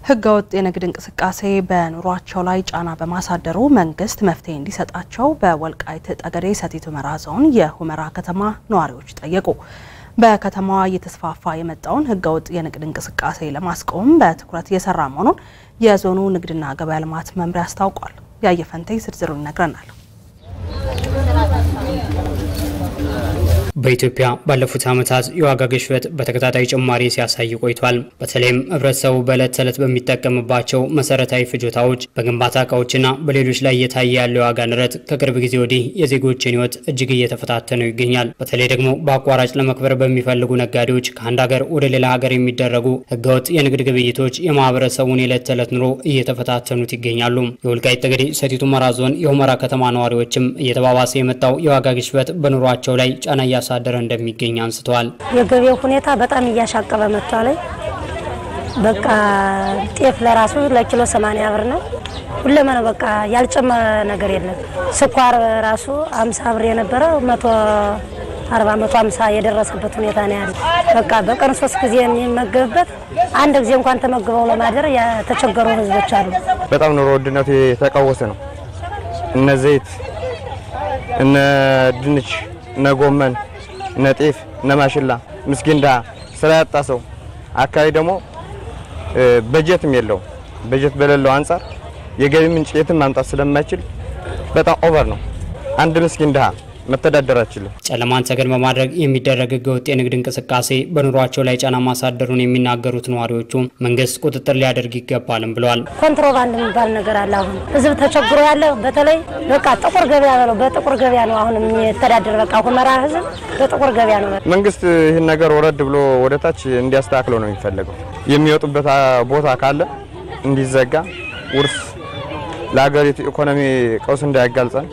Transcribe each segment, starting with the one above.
ህገወጥ የንግድ እንቅስቃሴ በኑሯቸው ላይ ጫና በማሳደሩ መንግስት መፍትሄ እንዲሰጣቸው በወልቃይት ጠገዴ ሰቲት ሁመራ ዞን የሁመራ ከተማ ነዋሪዎች ጠየቁ። በከተማዋ እየተስፋፋ የመጣውን ህገወጥ የንግድ እንቅስቃሴ ለማስቆም በትኩረት እየሰራ መሆኑን የዞኑ ንግድና ገበያ ልማት መምሪያ አስታውቋል። ያየፈንቴ ዝርዝሩን ይነግረናል። በኢትዮጵያ ባለፉት ዓመታት የዋጋ ግሽበት በተከታታይ ጭማሪ ሲያሳይ ቆይቷል። በተለይም ህብረተሰቡ በዕለት ተዕለት በሚጠቀምባቸው መሰረታዊ ፍጆታዎች፣ በግንባታ ዕቃዎችና በሌሎች ላይ እየታየ ያለው የዋጋ ንረት ከቅርብ ጊዜ ወዲህ የዜጎችን ህይወት እጅግ እየተፈታተነው ይገኛል። በተለይ ደግሞ በአቋራጭ ለመክበር በሚፈልጉ ነጋዴዎች ከአንድ ሀገር ወደ ሌላ ሀገር የሚደረጉ ህገወጥ የንግድ ግብይቶች የማህበረሰቡን የዕለት ተዕለት ኑሮ እየተፈታተኑት ይገኛሉ። የወልቃይት ጠገዴ ሰቲት ሁመራ ዞን የሁመራ ከተማ ነዋሪዎችም እየተባባሰ የመጣው የዋጋ ግሽበት በኑሯቸው ላይ ጫና ያሳደረ እንደሚገኝ አንስተዋል። የገበያው ሁኔታ በጣም እያሻቀበ መጥቷል። በቃ ጤፍ ለራሱ ለኪሎ 80 ብር ነው። ሁሉም ነው በቃ ያልጨመረ ነገር የለም። ስኳር ራሱ 50 ብር የነበረ 140 150 የደረሰበት ሁኔታ ነው ያለው። በቃ በቀን 3 ጊዜ የሚመገብበት አንድ ጊዜ እንኳን ተመግበው ለማደር የተቸገሩ ህዝቦች አሉ። በጣም ኑሮ ውድነቱ የተቃወሰ ነው። እነ ዘይት እነ ድንች እነ ጎመን እነ ጤፍ እነ ማሽላ ምስኪን ዳ ስራ ያጣ ሰው አካባቢ ደግሞ በጀትም የለው። በጀት በሌለው አንፃር የገቢ ምንጭ የትም ማምጣት ስለማይችል በጣም ኦቨር ነው። አንድ ምስኪን ዳ መተዳደር አይችልም። ጨለማን ተገን በማድረግ የሚደረግ ህገወጥ የንግድ እንቅስቃሴ በኑሯቸው ላይ ጫና ማሳደሩን የሚናገሩት ነዋሪዎቹ መንግስት ቁጥጥር ሊያደርግ ይገባልም ብለዋል። ኮንትሮባንድ የሚባል ነገር አለ። አሁን ህዝብ ተቸግሮ ያለው በተለይ በቃ ጥቁር ገበያ ነው። በጥቁር ገበያ ነው አሁን የሚተዳደር። በቃ ሁመራ ህዝብ በጥቁር ገበያ ነው። መንግስት ይህን ነገር ወረድ ብሎ ወደታች እንዲያስተካክለው ነው የሚፈልገው። የሚወጡበት ቦታ ካለ እንዲዘጋ፣ ውርስ ለሀገሪቱ ኢኮኖሚ ቀውስ እንዳያጋልጸን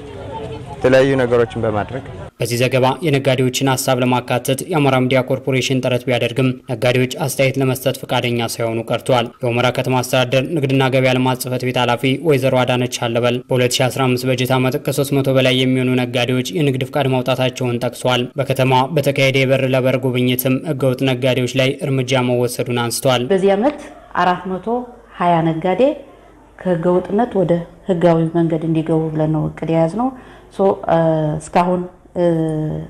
የተለያዩ ነገሮችን በማድረግ በዚህ ዘገባ የነጋዴዎችን ሐሳብ ለማካተት የአማራ ሚዲያ ኮርፖሬሽን ጥረት ቢያደርግም ነጋዴዎች አስተያየት ለመስጠት ፈቃደኛ ሳይሆኑ ቀርተዋል። የሁመራ ከተማ አስተዳደር ንግድና ገበያ ልማት ጽሕፈት ቤት ኃላፊ ወይዘሮ አዳነች አለበል በ2015 በጀት ዓመት ከ300 በላይ የሚሆኑ ነጋዴዎች የንግድ ፍቃድ ማውጣታቸውን ጠቅሰዋል። በከተማ በተካሄደ የበር ለበር ጉብኝትም ህገወጥ ነጋዴዎች ላይ እርምጃ መወሰዱን አንስተዋል። በዚህ ዓመት 420 ነጋዴ ከህገወጥነት ወደ ህጋዊ መንገድ እንዲገቡ ብለን ነው እቅድ የያዝነው። እስካሁን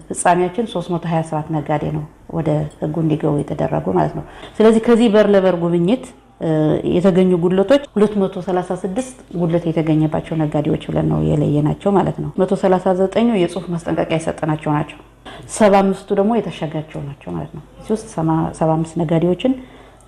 ፍጻሜያችን 327 ነጋዴ ነው ወደ ህጉ እንዲገቡ የተደረጉ ማለት ነው። ስለዚህ ከዚህ በር ለበር ጉብኝት የተገኙ ጉድለቶች 236 ጉድለት የተገኘባቸው ነጋዴዎች ብለን ነው የለየናቸው ማለት ነው። 139ኙ የጽሁፍ ማስጠንቀቂያ የሰጠናቸው ናቸው። 75ቱ ደግሞ የተሸጋቸው ናቸው ማለት ነው። እዚህ ውስጥ 75 ነጋዴዎችን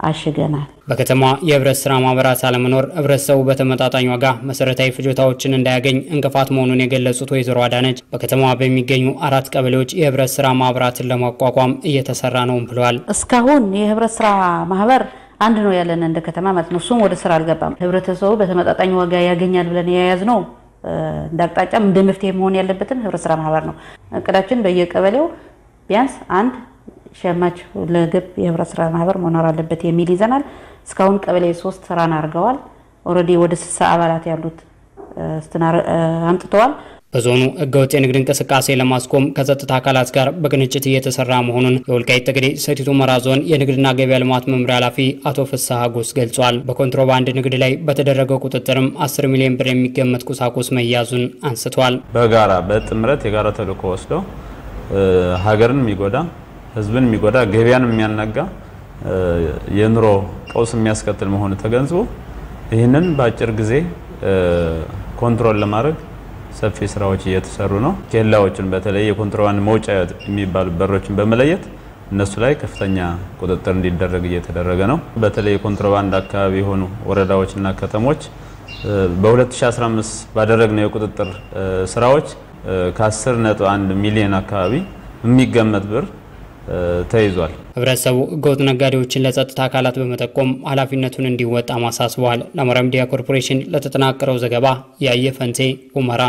አሽገናል። በከተማ የህብረት ስራ ማህበራት አለመኖር ህብረተሰቡ በተመጣጣኝ ዋጋ መሰረታዊ ፍጆታዎችን እንዳያገኝ እንቅፋት መሆኑን የገለጹት ወይዘሮ አዳነች በከተማዋ በሚገኙ 4 ቀበሌዎች የህብረት ስራ ማህበራትን ለማቋቋም እየተሰራ ነው ብለዋል። እስካሁን የህብረት ስራ ማህበር አንድ ነው ያለን እንደ ከተማ ማለት ነው። እሱም ወደ ስራ አልገባም። ህብረተሰቡ በተመጣጣኝ ዋጋ ያገኛል ብለን የያዝነው እንዳቅጣጫም እንደ መፍትሄ መሆን ያለበትን ህብረት ስራ ማህበር ነው። እቅዳችን በየቀበሌው ቢያንስ አንድ ሸማች ለግብ የህብረት ስራ ማህበር መኖር አለበት የሚል ይዘናል። እስካሁን ቀበሌ 3 ስራን አድርገዋል። ኦሬዲ ወደ 60 አባላት ያሉት አምጥተዋል። በዞኑ ህገወጥ የንግድ እንቅስቃሴ ለማስቆም ከጸጥታ አካላት ጋር በቅንጅት እየተሰራ መሆኑን የወልቃይት ጠገዴ ሰቲት ሁመራ ዞን የንግድና ገበያ ልማት መምሪያ ኃላፊ አቶ ፍስሐ ጎስ ገልጿል። በኮንትሮባንድ ንግድ ላይ በተደረገው ቁጥጥርም 10 ሚሊዮን ብር የሚገመት ቁሳቁስ መያዙን አንስተዋል። በጋራ በጥምረት የጋራ ተልዕኮ ወስደው ሀገርን የሚጎዳ ህዝብን የሚጎዳ ገበያን የሚያናጋ የኑሮ ቀውስ የሚያስከትል መሆኑ ተገንዝቦ ይህንን በአጭር ጊዜ ኮንትሮል ለማድረግ ሰፊ ስራዎች እየተሰሩ ነው። ኬላዎችን በተለይ የኮንትሮባንድ መውጫ የሚባሉ በሮችን በመለየት እነሱ ላይ ከፍተኛ ቁጥጥር እንዲደረግ እየተደረገ ነው። በተለይ የኮንትሮባንድ አካባቢ የሆኑ ወረዳዎችና ከተሞች በ2015 ባደረግነው የቁጥጥር ስራዎች ከ10.1 ሚሊዮን አካባቢ የሚገመት ብር ተይዟል። ህብረተሰቡ ህገወጥ ነጋዴዎችን ለጸጥታ አካላት በመጠቆም ኃላፊነቱን እንዲወጣ ማሳስበዋል። ለአማራ ሚዲያ ኮርፖሬሽን ለተጠናቀረው ዘገባ ያየፈንቴ ሁመራ